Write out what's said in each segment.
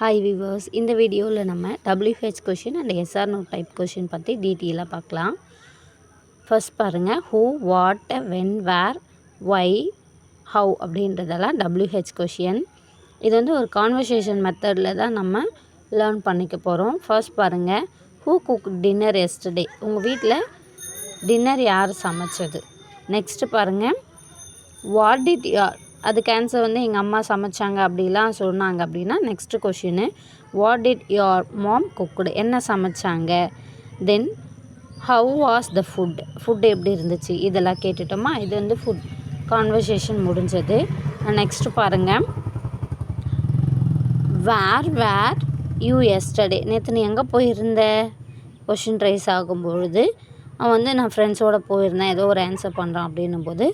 Hi viewers, இந்த வீடியோவில் நம்ம WH question and yes or no type question பற்றி டீட்டெயிலாக பார்க்கலாம். ஃபர்ஸ்ட் பாருங்கள், who, what, when, where, why, how அப்படின்றதெல்லாம் WH கொஷின். இது வந்து ஒரு கான்வர்சேஷன் மெத்தடில் தான் நம்ம லேர்ன் பண்ணிக்க போகிறோம். ஃபர்ஸ்ட் பாருங்கள், ஹூ குக் டின்னர் எஸ்டர்டே, உங்கள் வீட்டில் டின்னர் யார் சமைச்சது. நெக்ஸ்ட்டு பாருங்கள், வாட் டிட் யார், அதுக்கு ஆன்சர் வந்து எங்கள் அம்மா சமைச்சாங்க அப்படிலாம் சொன்னாங்க அப்படின்னா next question what did your mom cooked, என்ன சமைச்சாங்க. Then how was the food எப்படி இருந்துச்சு, இதெல்லாம் கேட்டுட்டோமா. இது வந்து ஃபுட் கான்வர்சேஷன் முடிஞ்சது. நெக்ஸ்ட்டு பாருங்கள், வேர் யூ எஸ்டர்டே, நேற்று நீ எங்கே போயிருந்த கொஷின் ரைஸ் ஆகும்பொழுது அவன் வந்து நான் ஃப்ரெண்ட்ஸோடு போயிருந்தேன், ஏதோ ஒரு ஆன்சர் பண்ணுறான் அப்படின்னும் போது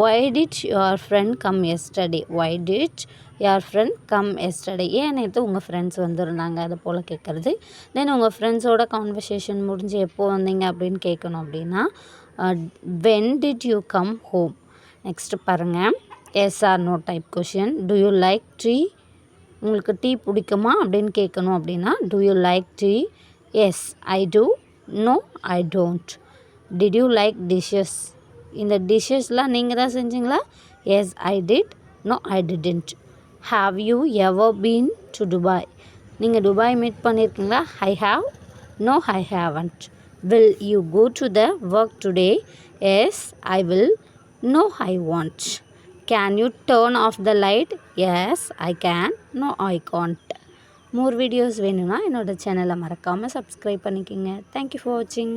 why did your friend come yesterday, why did your friend come yesterday, ஏன் நேற்று உங்கள் ஃப்ரெண்ட்ஸ் வந்திருந்தாங்க, அது போல் கேட்குறது. தென் உங்கள் ஃப்ரெண்ட்ஸோட கான்வர்சேஷன் முடிஞ்சு எப்போ வந்தீங்க அப்படின்னு கேட்கணும் அப்படின்னா when did you come home. Next பாருங்கள், yes or no type question. do you like tea, உங்களுக்கு டீ பிடிக்குமா அப்படின்னு கேட்கணும் அப்படின்னா do you like tea, yes I do, no I don't. did you like dishes, இந்த டிஷ்ஷஸ்லாம் நீங்கள் தான் செஞ்சீங்களா, yes I did, no I didn't. Have you ever been to Dubai, நீங்கள் துபாய் மீட் பண்ணியிருக்கீங்களா, I have, no I haven't. Will you go to the work today, yes I will, no I won't. Can you turn off the light, yes I can, no I can't. More videos வேணும்னா என்னோடய சேனலை மறக்காமல் subscribe பண்ணிக்கோங்க. Thank you for வாட்சிங்.